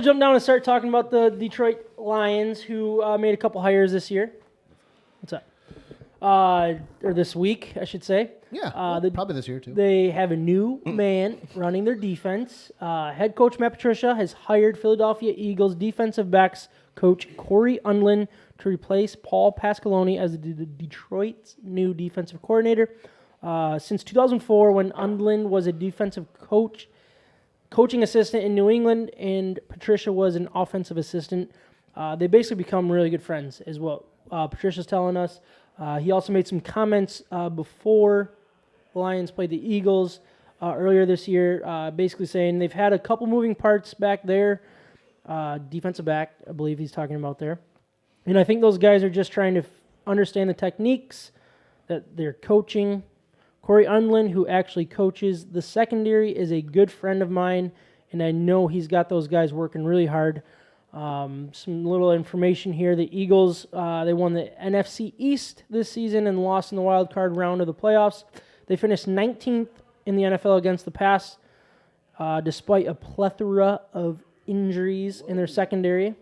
Jump down and start talking about the Detroit Lions, who made a couple hires this year. What's up? Or this week, I should say. Yeah, probably this year too. They have a new man running their defense. Head coach Matt Patricia has hired Philadelphia Eagles defensive backs coach Corey Undlin to replace Paul Pasqualoni as Detroit's new defensive coordinator. Since 2004, when Undlin was a defensive coaching assistant in New England, and Patricia was an offensive assistant, they basically become really good friends, is what Patricia's telling us. He also made some comments before the Lions played the Eagles earlier this year, basically saying they've had a couple moving parts back there. Defensive back, I believe he's talking about there. And I think those guys are just trying to understand the techniques that they're coaching. Corey Undlin, who actually coaches the secondary, is a good friend of mine, and I know he's got those guys working really hard. Some little information here. The Eagles, they won the NFC East this season and lost in the wild card round of the playoffs. They finished 19th in the NFL against the pass, despite a plethora of injuries in their secondary.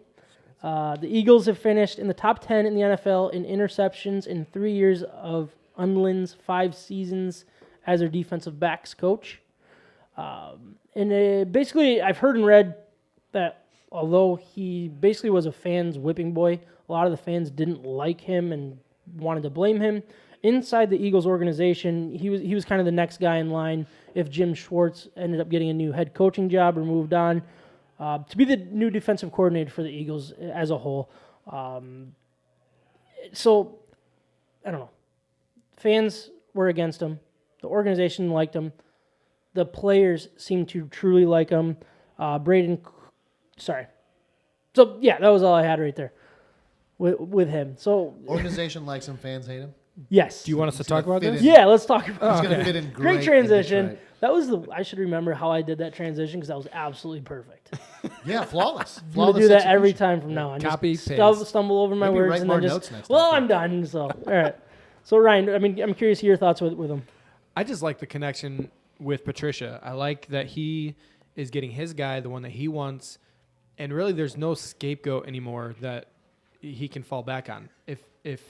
The Eagles have finished in the top 10 in the NFL in interceptions in 3 years of Undlin's 5 seasons as their defensive backs coach. Basically, I've heard and read that although he basically was a fan's whipping boy, a lot of the fans didn't like him and wanted to blame him. Inside the Eagles organization, he was kind of the next guy in line if Jim Schwartz ended up getting a new head coaching job or moved on, to be the new defensive coordinator for the Eagles as a whole. So, I don't know. Fans were against him. The organization liked him. The players seemed to truly like him. So, yeah, that was all I had right there with him. So, organization likes him, fans hate him. Yes. Do you want us to talk about this? Yeah, let's talk about He's going to fit in great transition. That was I should remember how I did that transition because that was absolutely perfect. Yeah, flawless. I'm going to do that every time from now on. Copy, just paste. stumble over my Maybe words write and more then notes just, next time. I'm done. So, all right. So, Ryan, I'm curious to hear your thoughts with him. I just like the connection with Patricia. I like that he is getting his guy, the one that he wants, and really there's no scapegoat anymore that he can fall back on. If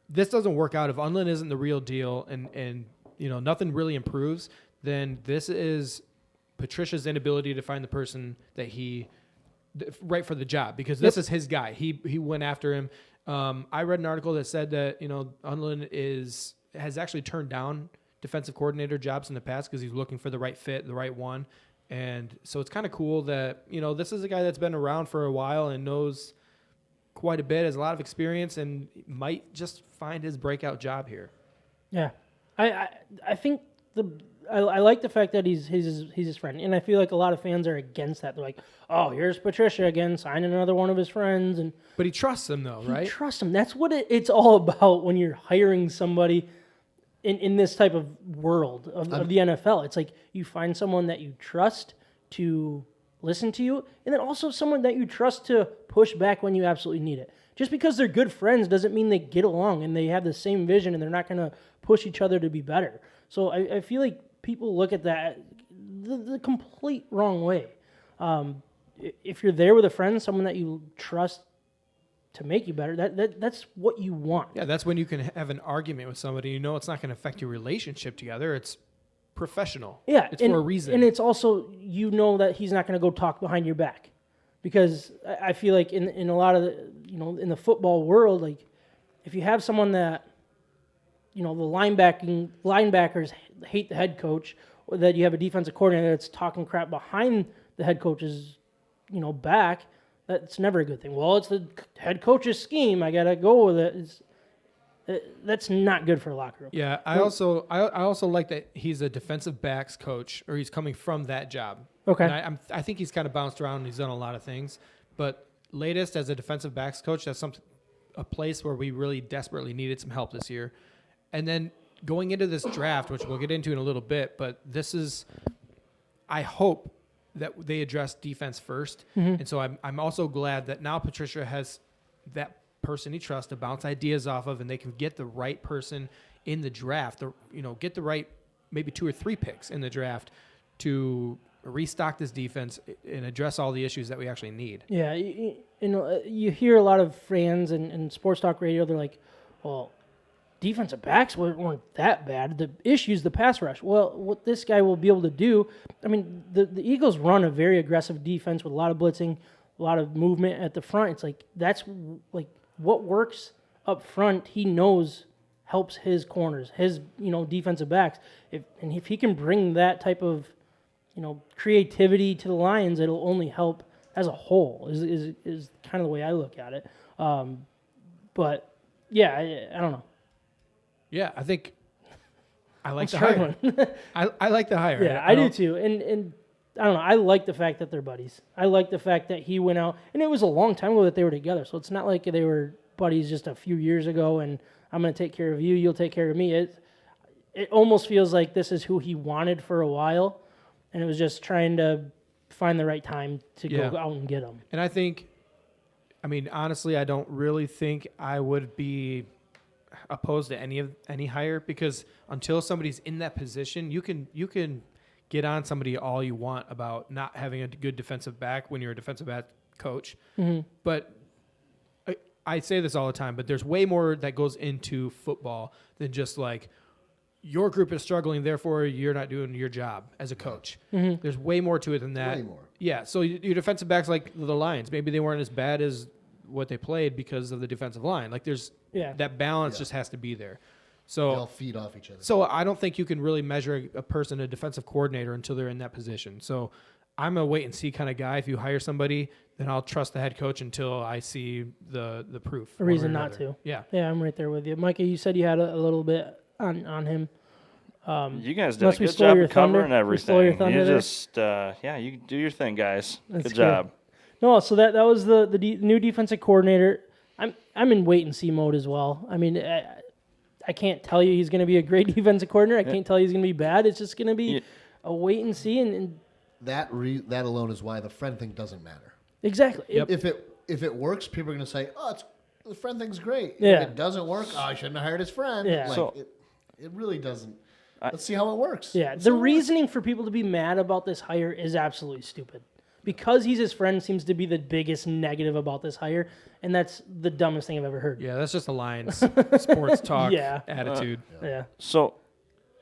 this doesn't work out, if Undlin isn't the real deal and nothing really improves, then this is Patricia's inability to find the person that right for the job, because this is his guy. He went after him. I read an article that said that Undlin has actually turned down defensive coordinator jobs in the past because he's looking for the right fit, the right one. And so it's kind of cool that this is a guy that's been around for a while and knows quite a bit, has a lot of experience, and might just find his breakout job here. Yeah, I think I like the fact that he's his friend, and I feel like a lot of fans are against that. They're like, "Oh, here's Patricia again, signing another one of his friends," But he trusts him though, right? He trusts him. That's what it's all about when you're hiring somebody in this type of world of the NFL. It's like you find someone that you trust to listen to you, and then also someone that you trust to push back when you absolutely need it. Just because they're good friends doesn't mean they get along and they have the same vision and they're not going to push each other to be better. So I feel like people look at that the complete wrong way. If you're there with a friend, someone that you trust to make you better, that's what you want. Yeah, that's when you can have an argument with somebody. It's not going to affect your relationship together. It's professional. Yeah, it's for a reason. And it's also, that he's not going to go talk behind your back. Because I feel like in a lot of the, in the football world, like if you have someone that, the linebackers hate the head coach, or that you have a defensive coordinator that's talking crap behind the head coach's, back, that's never a good thing. Well, it's the head coach's scheme. I got to go with it. That's not good for a locker room. Yeah, I also like that he's a defensive backs coach, or he's coming from that job. Okay. And I think he's kind of bounced around and he's done a lot of things. But latest as a defensive backs coach, that's a place where we really desperately needed some help this year. And then going into this draft, which we'll get into in a little bit, but I hope that they address defense first. Mm-hmm. And so I'm also glad that now Patricia has that person he trusts to bounce ideas off of, and they can get the right person in the draft, get the right maybe 2 or 3 picks in the draft to restock this defense and address all the issues that we actually need. Yeah, you hear a lot of fans and sports talk radio. They're like, "Well, defensive backs weren't that bad. The issue's the pass rush." Well, what this guy will be able to do, I mean, the Eagles run a very aggressive defense with a lot of blitzing, a lot of movement at the front. It's like that's like what works up front. He knows helps his corners, his defensive backs. If he can bring that type of creativity to the Lions, it'll only help as a whole. Is kind of the way I look at it. But yeah, I don't know. Yeah, I think I like the struggling. hire. I like the hire. Yeah, I do too. And I don't know. I like the fact that they're buddies. I like the fact that he went out, and it was a long time ago that they were together. So it's not like they were buddies just a few years ago. And I'm going to take care of you. You'll take care of me. It almost feels like this is who he wanted for a while, and it was just trying to find the right time to go out and get him. And I think, I mean, honestly, I don't really think I would be opposed to any hire, because until somebody's in that position, you can get on somebody all you want about not having a good defensive back when you're a defensive back coach. Mm-hmm. But I say this all the time, but there's way more that goes into football than just like your group is struggling, therefore you're not doing your job as a coach. Mm-hmm. There's way more to it than that. Way more. Yeah, so your defensive backs like the Lions, maybe they weren't as bad as what they played because of the defensive line. Like there's that balance just has to be there. So they'll feed off each other. So I don't think you can really measure a person, a defensive coordinator, until they're in that position. So I'm a wait and see kind of guy. If you hire somebody, then I'll trust the head coach until I see the proof. A reason not to. Yeah. Yeah, I'm right there with you. Micah, you said you had a little bit on him. You guys did a good job of covering everything. You just, you do your thing, guys. Good job. No, so that was the new defensive coordinator. I'm in wait and see mode as well. I mean, I can't tell you he's going to be a great defensive coordinator. I can't tell you he's going to be bad. It's just going to be a wait and see. And that alone is why the friend thing doesn't matter. Exactly. Yep. If it works, people are going to say, "Oh, the friend thing's great." Yeah. If it doesn't work, I shouldn't have hired his friend. Yeah. It really doesn't. Let's see how it works. Yeah. The reasoning for people to be mad about this hire is absolutely stupid. Because he's his friend seems to be the biggest negative about this hire, and that's the dumbest thing I've ever heard. Yeah, that's just a Lions sports talk attitude. Yeah. So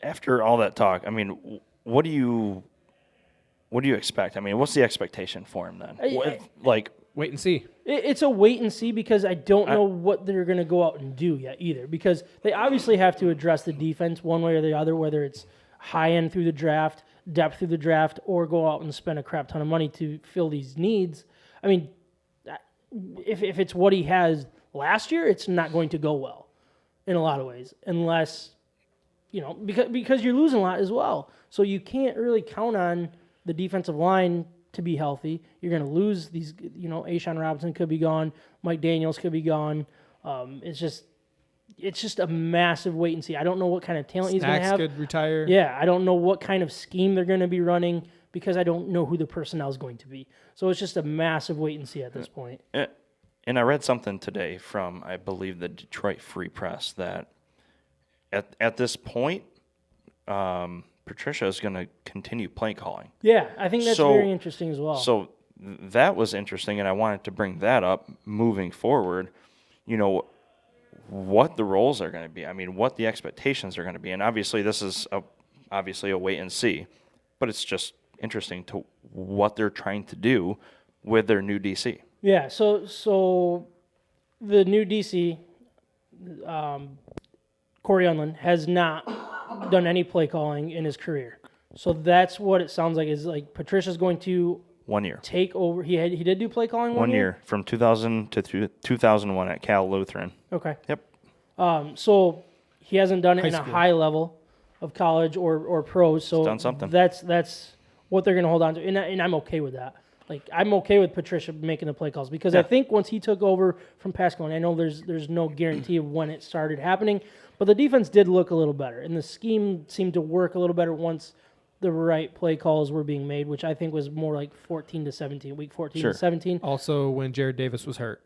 after all that talk, I mean, what do you expect? I mean, what's the expectation for him then? Wait and see. It's a wait and see, because I don't know what they're going to go out and do yet either, because they obviously have to address the defense one way or the other, whether it's high end through the draft, depth through the draft, or go out and spend a crap ton of money to fill these needs. I mean, if it's what he has last year, it's not going to go well in a lot of ways, unless, because you're losing a lot as well. So you can't really count on the defensive line to be healthy. You're going to lose these, A'Shawn Robinson could be gone, Mike Daniels could be gone. It's just a massive wait and see. I don't know what kind of talent he's going to have. Could retire. Yeah, I don't know what kind of scheme they're going to be running, because I don't know who the personnel is going to be. So it's just a massive wait and see at this point. And I read something today from, I believe, the Detroit Free Press that at this point, Patricia is going to continue play calling. Yeah, I think that's very interesting as well. So that was interesting, and I wanted to bring that up moving forward. What the roles are going to be. I mean, what the expectations are going to be. And obviously this is obviously a wait and see, but it's just interesting to what they're trying to do with their new DC. Yeah, so the new DC, Corey Unlin, has not done any play calling in his career. So that's what it sounds like, is like Patricia's going to 1 year take over. He did do play calling 1 year from 2000 to 2001 at Cal Lutheran. Okay. Yep. So he hasn't done it in a high level of college or pros. So he's done something. That's what they're going to hold on to, and I'm okay with that. Like, I'm okay with Patricia making the play calls, because I think once he took over from Pascal, and I know there's no guarantee of when it started happening, but the defense did look a little better, and the scheme seemed to work a little better once the right play calls were being made, which I think was more like 14 to 17, week 14 to 17. Also, when Jared Davis was hurt.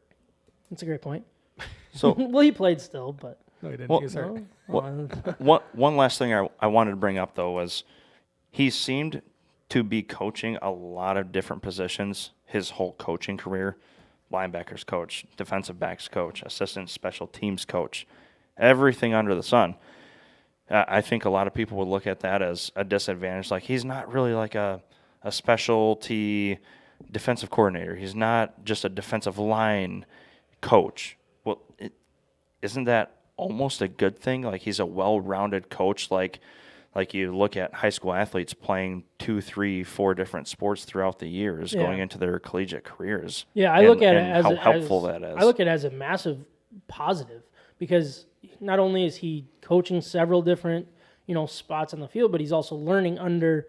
That's a great point. So well, he played still, but no, he didn't. Well, He was hurt. one last thing I wanted to bring up, though, was he seemed to be coaching a lot of different positions his whole coaching career. Linebackers coach, defensive backs coach, assistant special teams coach, everything under the sun. I think a lot of people would look at that as a disadvantage. Like, he's not really like a specialty defensive coordinator. He's not just a defensive line coach. Well, isn't that almost a good thing? Like, he's a well-rounded coach. Like you look at high school athletes playing 2, 3, 4 different sports throughout the years going into their collegiate careers. Yeah, I look at it and as how helpful that is. I look at it as a massive positive because not only is he coaching several different, spots on the field, but he's also learning under,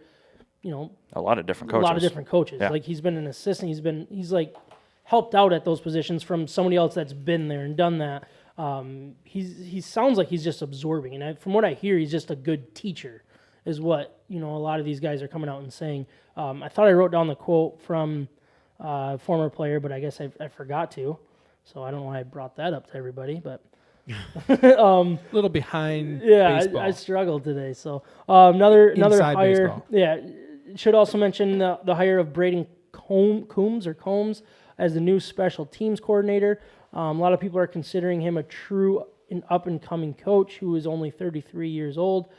a lot of different a coaches. lot of different coaches. Yeah. Like, he's been an assistant. He's like helped out at those positions from somebody else that's been there and done that. He sounds like he's just absorbing, and from what I hear, he's just a good teacher, is what a lot of these guys are coming out and saying. I thought I wrote down the quote from a former player, but I guess I forgot to, so I don't know why I brought that up to everybody. But A little behind baseball. I struggled today. So another Inside hire. baseball. Yeah, should also mention the hire of Braden Combs as the new special teams coordinator. A lot of people are considering him a true and up-and-coming coach who is only 33 years old.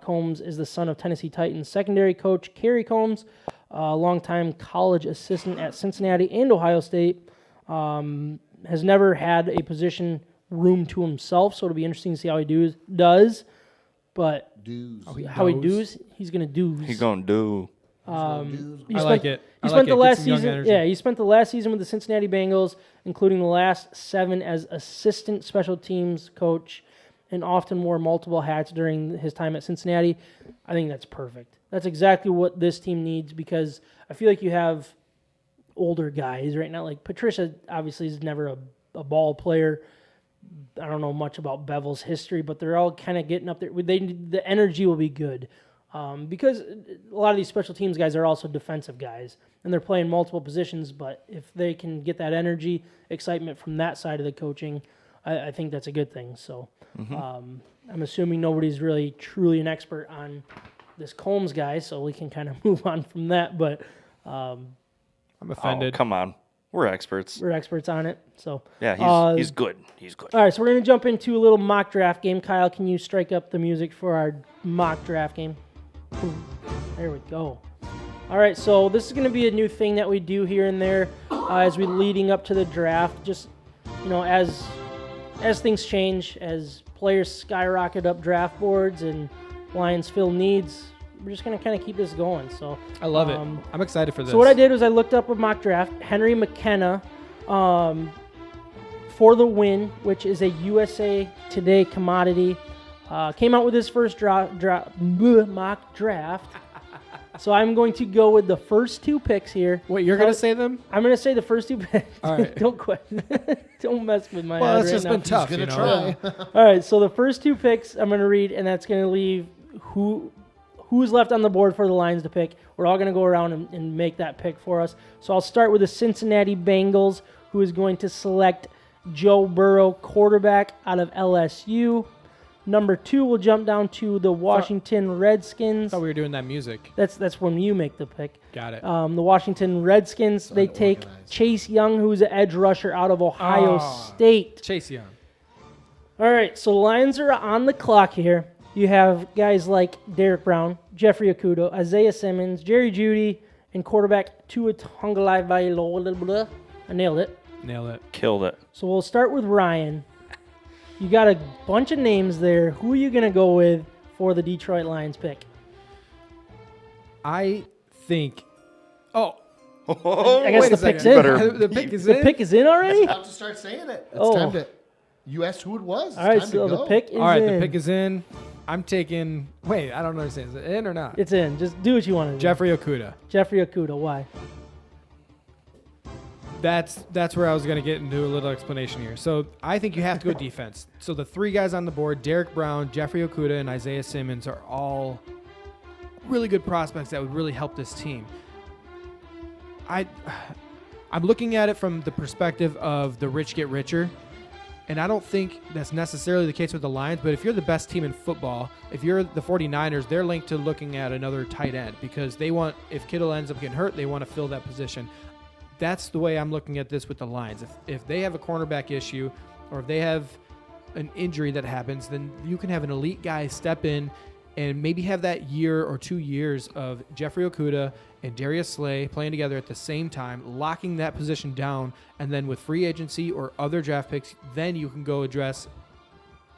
Combs is the son of Tennessee Titans secondary coach Kerry Combs, a longtime college assistant at Cincinnati and Ohio State. Has never had a position room to himself, so it'll be interesting to see how he does. But Dues. how he does, he's going to do. He's going to do. He I like it. He I spent like the it. Get last some young season. energy. Yeah, he spent the last season with the Cincinnati Bengals, including the last 7 as assistant special teams coach, and often wore multiple hats during his time at Cincinnati. I think that's perfect. That's exactly what this team needs because I feel like you have older guys right now. Like Patricia, obviously, is never a ball player. I don't know much about Bevel's history, but they're all kind of getting up there. The energy will be good. Because a lot of these special teams guys are also defensive guys, and they're playing multiple positions, but if they can get that energy, excitement from that side of the coaching, I think that's a good thing. So I'm assuming nobody's really truly an expert on this Combs guy, so we can kind of move on from that, but I'm Oh, offended. come on. We're experts. we're experts on it. So Yeah, he's good. He's good. all right, so we're going to jump into a little mock draft game. Kyle, can you strike up the music for our mock draft game? Boom. There we go. All right, so this is going to be a new thing that we do here and there as we leading up to the draft. Just as things change, as players skyrocket up draft boards and Lions fill needs, we're just going to kind of keep this going. So I love it. I'm excited for this. So what I did was I looked up a mock draft. Henry McKenna for the win, which is a USA Today commodity. Came out with his first mock draft. So I'm going to go with the first 2 picks here. Wait, you're going to say them? I'm going to say the first 2 picks. All right. Don't quit. Don't mess with my Well, head it's right just now. been tough. He's you gonna know? try. All right, so the first 2 picks I'm going to read, and that's going to leave who's left on the board for the Lions to pick. We're all going to go around and make that pick for us. So I'll start with the Cincinnati Bengals, who is going to select Joe Burrow, quarterback out of LSU. Number 2, we'll jump down to the Washington Redskins. I thought we were doing that music. That's when you make the pick. Got it. The Washington Redskins, they take organized. Chase Young, who's an edge rusher out of Ohio Ah. State. Chase Young. All right, so the Lions are on the clock here. You have guys like Derek Brown, Jeffrey Okudah, Isaiah Simmons, Jerry Jeudy, and quarterback Tua Tagovailoa. I nailed it. Nailed it. Killed it. So we'll start with Ryan. You got a bunch of names there. Who are you going to go with for the Detroit Lions pick? I think. Oh, I guess wait the a second. pick's in. better- The pick is The in. pick is in already? About to start saying it. It's Oh. time to. You asked who it was. It's All right, time so to the go. pick is All right, in. the pick is in. I'm taking. Wait, I don't understand. Is it in or not? It's in. Just do what you want to do. Jeffrey Okudah. Jeffrey Okudah. Why? That's where I was going to get into a little explanation here. So I think you have to go defense. So the 3 guys on the board, Derek Brown, Jeffrey Okudah, and Isaiah Simmons, are all really good prospects that would really help this team. I'm looking at it from the perspective of the rich get richer. And I don't think that's necessarily the case with the Lions, but if you're the best team in football, if you're the 49ers, they're linked to looking at another tight end because they want, if Kittle ends up getting hurt, they want to fill that position. That's the way I'm looking at this with the Lions. If they have a cornerback issue or if they have an injury that happens, then you can have an elite guy step in and maybe have that year or 2 years of Jeffrey Okudah and Darius Slay playing together at the same time, locking that position down, and then with free agency or other draft picks, then you can go address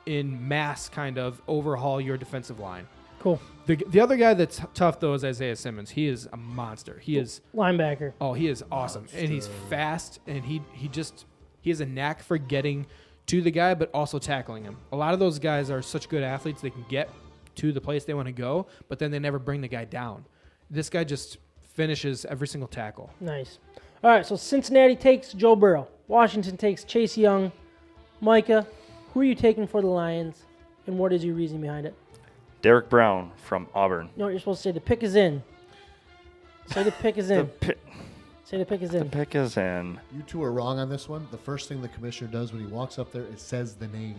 in mass kind of overhaul your defensive line. Cool. The other guy that's tough, though, is Isaiah Simmons. He is a monster. He is Linebacker. Oh, he is awesome. And he's fast, and he has a knack for getting to the guy, but also tackling him. A lot of those guys are such good athletes, they can get to the place they want to go, but then they never bring the guy down. This guy just finishes every single tackle. Nice. All right, so Cincinnati takes Joe Burrow. Washington takes Chase Young. Micah, who are you taking for the Lions, and what is your reason behind it? Derek Brown from Auburn. No, you're supposed to say the pick is in. Say the pick is in. Say the pick is The in. pick is in. You two are wrong on this one. The first thing the commissioner does when he walks up there is says the name.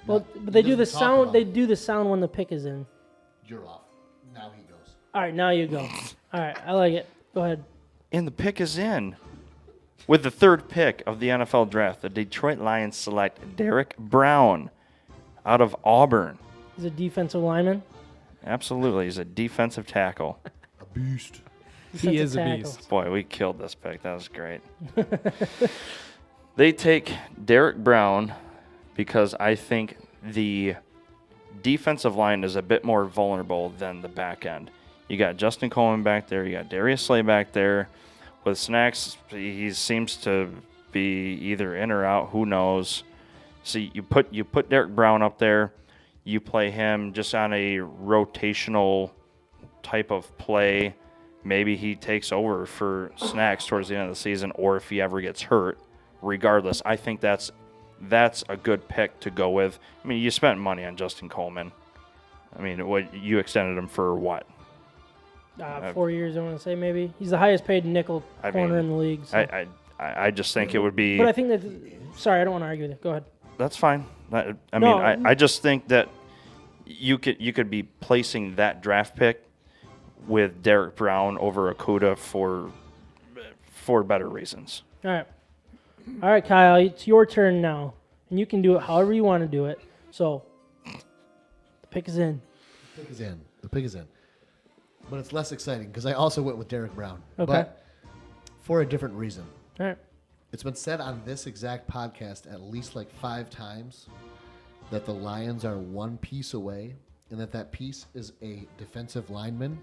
Well, Not- but they he do the doesn't talk sound. about They it. do the sound when the pick is in. You're off. Now he goes. All right, now you go. All right, I like it. Go ahead. And the pick is in. With the third pick of the NFL draft, the Detroit Lions select Derek Brown out of Auburn. He's a defensive lineman. Absolutely. He's a defensive tackle. A beast. He is a Defensive beast. tackle. Boy, we killed this pick. That was great. They take Derek Brown because I think the defensive line is a bit more vulnerable than the back end. You got Justin Coleman back there. You got Darius Slay back there. With Snacks, he seems to be either in or out. Who knows? So you put Derek Brown up there. You play him just on a rotational type of play. Maybe he takes over for Snacks towards the end of the season, or if he ever gets hurt. Regardless, I think that's a good pick to go with. I mean, you spent money on Justin Coleman. I mean, what you extended him for what? 4 years, I want to say maybe. He's the highest paid nickel I corner mean, in the league. So. I just think it would be. But I think that. Sorry, I don't want to argue with you. Go ahead. That's fine. I No, mean, I just think that you could be placing that draft pick with Derek Brown over Okudah for better reasons. All right, Kyle, it's your turn now, and you can do it however you want to do it. So, the pick is in. The pick is in. The pick is in. But it's less exciting because I also went with Derek Brown. Okay. But for a different reason. All right. It's been said on this exact podcast at least like 5 times that the Lions are one piece away and that piece is a defensive lineman.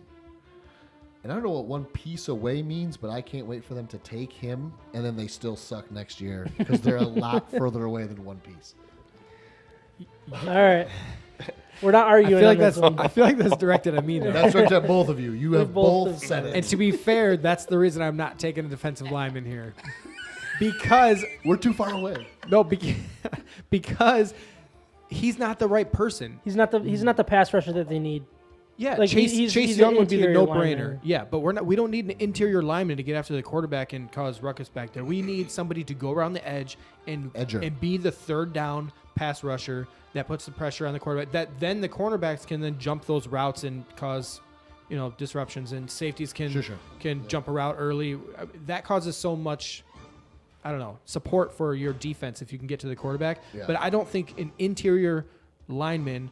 And I don't know what one piece away means, but I can't wait for them to take him and then they still suck next year because they're a lot further away than one piece. All right. We're not arguing on this one. I feel like that's directed at me, though. That's right to both of you. You have both both said And it. to be fair, that's the reason I'm not taking a defensive lineman here. Because We're too far away. because he's not the right person. He's not the pass rusher that they need. Yeah, Like, Chase he's Young an would be the interior no-brainer. lineman. Yeah, but we don't need an interior lineman to get after the quarterback and cause ruckus back there. We need somebody to go around the edge and be the third down pass rusher that puts the pressure on the quarterback. That then the cornerbacks can then jump those routes and cause disruptions, and safeties can jump a route early. That causes so much, I don't know, support for your defense if you can get to the quarterback. Yeah. But I don't think an interior lineman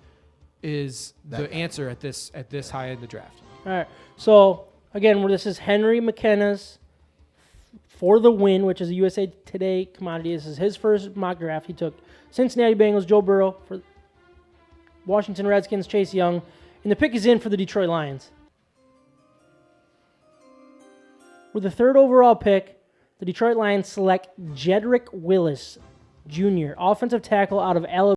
is That the guy. answer at this high in the draft. All right. So, again, this is Henry McKenna's for the win, which is a USA Today commodity. This is his first mock draft. He took Cincinnati Bengals, Joe Burrow, for Washington Redskins, Chase Young, and the pick is in for the Detroit Lions. With the third overall pick, the Detroit Lions select Jedrick Willis Jr., offensive tackle out of Alabama.